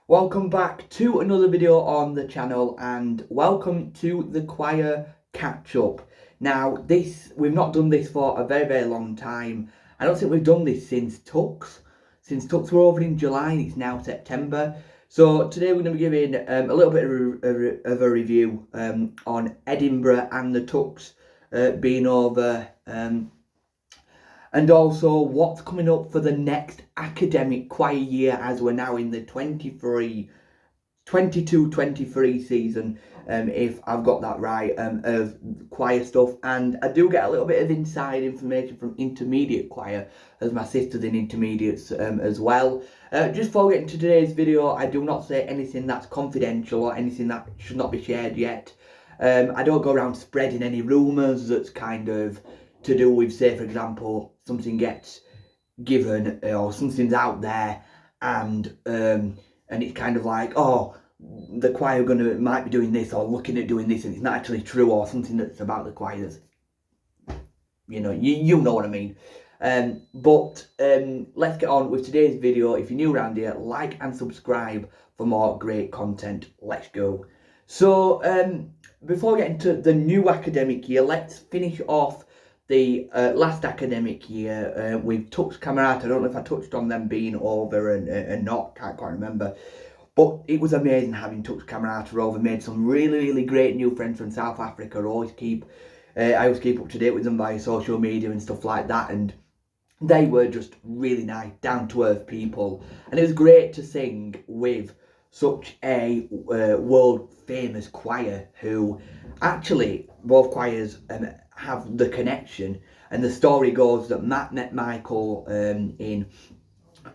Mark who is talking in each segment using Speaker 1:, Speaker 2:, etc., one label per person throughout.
Speaker 1: Welcome back to another video on the channel and welcome to the choir catch-up. Now we've not done this for a very long time. I don't think we've done this since tuks. Since tuks were over in July and it's now September. So today we're going to be giving a little bit of a review on Edinburgh and the tuks being over. And also what's coming up for the next academic choir year, as we're now in the 22-23 season, if I've got that right, of choir stuff. And I do get a little bit of inside information from intermediate choir, as my sister's in intermediates as well. Just before getting to today's video, I do not say anything that's confidential or anything that should not be shared yet. I don't go around spreading any rumours that's kind of to do with, say for example, something gets given or something's out there and it's kind of like, oh, the choir might be doing this or looking at doing this and it's not actually true, or something that's about the choir that's, you know what I mean. But let's get on with today's video. If you're new around here, like and subscribe for more great content. Let's go. So before we get into the new academic year, let's finish off the last academic year with tuks camerata. I don't know if I touched on them being over and not, can't quite remember. But it was amazing having tuks camerata over. Made some really great new friends from South Africa. I always keep up to date with them via social media and stuff like that. And they were just really nice, down to earth people. And it was great to sing with such a world famous choir, who actually both choirs have the connection. And the story goes that Matt met Michael in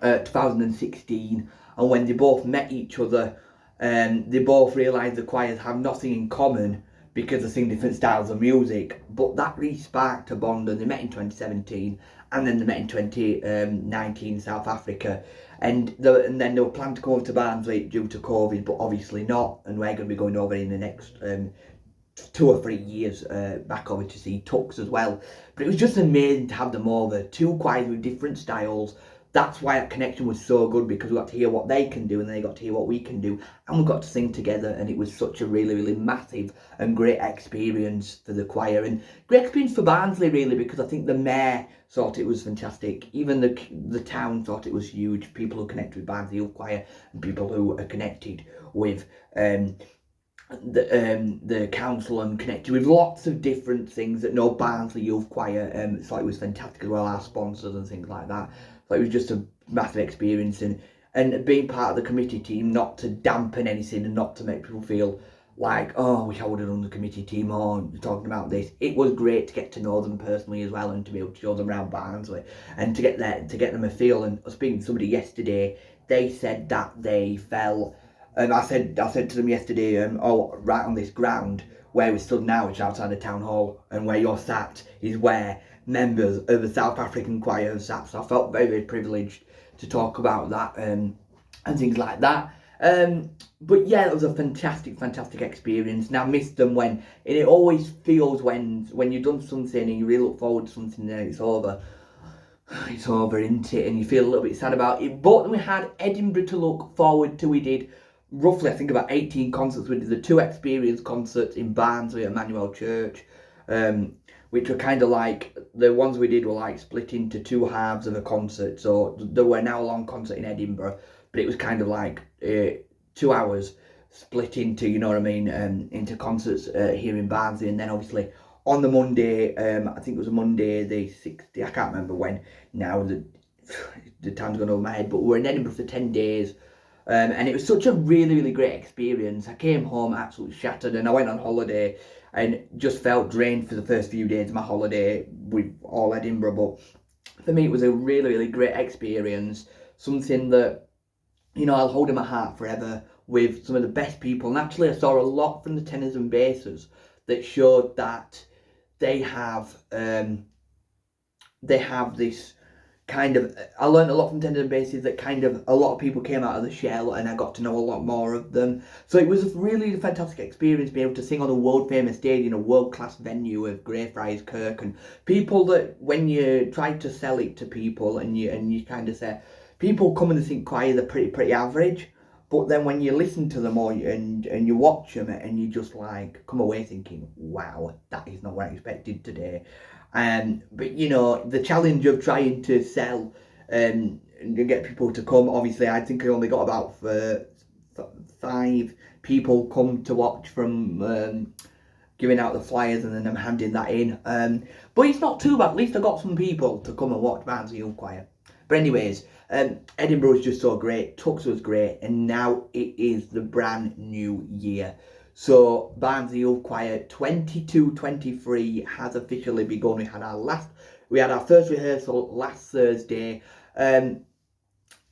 Speaker 1: 2016, and when they both met each other, they both realised the choirs have nothing in common because they sing different styles of music. But that re-sparked a bond, and they met in 2017, and then they met in 2019 in South Africa. And then they were planned to go over to Barnsley due to COVID, but obviously not. And we're going to be going over in the next 2 or 3 years back over to see tuks as well. But it was just amazing to have them over. Two choirs with different styles. That's why that connection was so good, because we got to hear what they can do and they got to hear what we can do, and we got to sing together. And it was such a really massive and great experience for the choir, and great experience for Barnsley really, because I think the mayor thought it was fantastic. Even the town thought it was huge. People who connected with Barnsley Youth Choir and people who are connected with the council and connected with lots of different things that know Barnsley Youth Choir. So it was fantastic as well, our sponsors and things like that. So it was just a massive experience, and being part of the committee team, not to dampen anything and not to make people feel like, oh, I wish I would have done the committee team or talking about this. It was great to get to know them personally as well, and to be able to show them around Barnsley and to get them a feel. And speaking to somebody yesterday, they said that they felt, and I said to them yesterday, oh, right on this ground where we stood now, which is outside the town hall, and where you're sat is where members of the South African choir have sat. So I felt very privileged to talk about that and things like that. But yeah, it was a fantastic experience. Now I missed them when, and it always feels when you've done something and you really look forward to something, then it's over, isn't it? And you feel a little bit sad about it. But then we had Edinburgh to look forward to. We did roughly, I think, about 18 concerts. We did the 2 experience concerts in Barnsley at Emmanuel Church, which were kind of like, the ones we did were like split into 2 halves of a concert. So there were now a long concert in Edinburgh, but it was kind of like 2 hours split into, you know what I mean, into concerts here in Barnsley. And then obviously on the Monday, I think it was a Monday the 60th, I can't remember when now, the time's gone over my head, but we were in Edinburgh for 10 days. And it was such a really great experience. I came home absolutely shattered, and I went on holiday and just felt drained for the first few days of my holiday with all Edinburgh. But for me, it was a really great experience. Something that, I'll hold in my heart forever, with some of the best people. And actually, I saw a lot from the tenors and basses that showed that they have this kind of, I learned a lot from tenors and basses, that kind of a lot of people came out of the shell, and I got to know a lot more of them. So it was a really fantastic experience being able to sing on a world famous stage in a world class venue of Greyfriars Kirk, and people that, when you try to sell it to people and you kind of say, people come and think choir, they're pretty average, But then when you listen to them and you watch them and you just like come away thinking, wow, that is not what I expected today. But you know, the challenge of trying to sell and get people to come, obviously I think I only got about 5 people come to watch from giving out the flyers and then I'm handing that in. But it's not too bad, at least I got some people to come and watch Barnsley Youth Choir. But anyways, Edinburgh was just so great, Tuks was great, and now it is the brand new year. So Barnsley Youth Choir 22-23 has officially begun. We had our first rehearsal last Thursday, and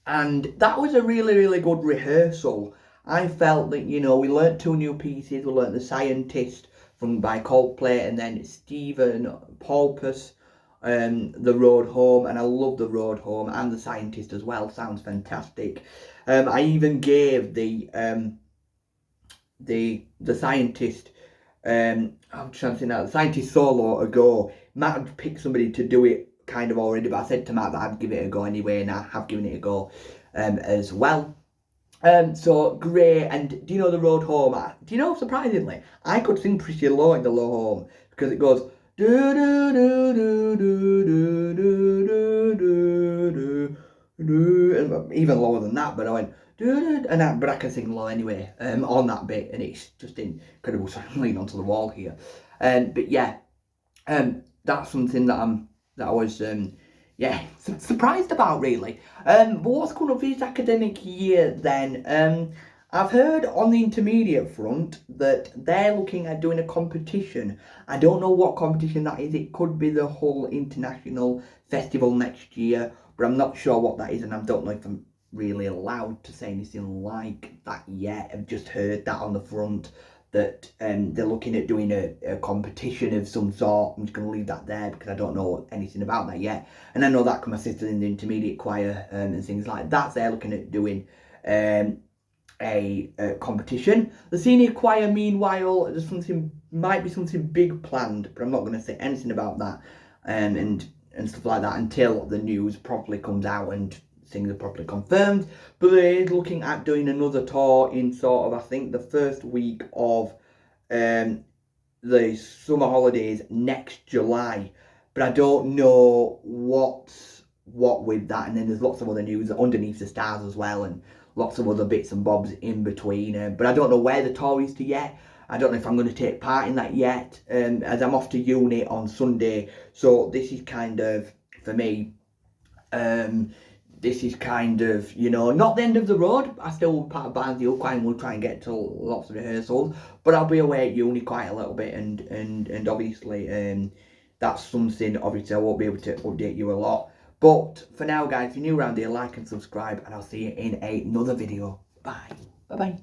Speaker 1: that was a really, really good rehearsal. I felt that, you know, we learnt 2 new pieces. We learnt The Scientist by Coldplay, and then Stephen Paulpus, The Road Home, and I love The Road Home and The Scientist as well. Sounds fantastic. I even gave the Scientist, I'm trying to think now, The Scientist solo a go. Matt had picked somebody to do it kind of already, but I said to Matt that I'd give it a go anyway, and I have given it a go as well. So great. And do you know The Road Home? Do you know, surprisingly, I could sing pretty low in The Low Home because it goes do do do do do do do do do do, and even lower than that. But I went do, but I can sing low anyway on that bit, and it's just incredible. So I'm leaning onto the wall here. But yeah, that's something that I was surprised about, really. But what's coming up for this academic year then? I've heard on the intermediate front that they're looking at doing a competition. I don't know what competition that is. It could be the whole international festival next year, but I'm not sure what that is, and I don't know if I'm really allowed to say anything like that yet. I've just heard that on the front, that they're looking at doing a competition of some sort. I'm just going to leave that there because I don't know anything about that yet. And I know that my sister in the intermediate choir and things like that, they're looking at doing a competition. The senior choir, meanwhile, might be something big planned, but I'm not going to say anything about that and stuff like that until the news properly comes out and things are properly confirmed. But they're looking at doing another tour in sort of, I think, the first week of the summer holidays next July. But I don't know what with that. And then there's lots of other news underneath the stars as well, and lots of other bits and bobs in between. But I don't know where the tour is to yet. I don't know if I'm going to take part in that yet, as I'm off to uni on Sunday. So this is kind of, for me, this is kind of, you know, not the end of the road. I still part of Barnsley Youth Choir and we'll try and get to lots of rehearsals, but I'll be away at uni quite a little bit, and obviously that's something obviously I won't be able to update you a lot. But for now, guys, if you're new around here, like and subscribe, and I'll see you in another video. Bye. Bye-bye.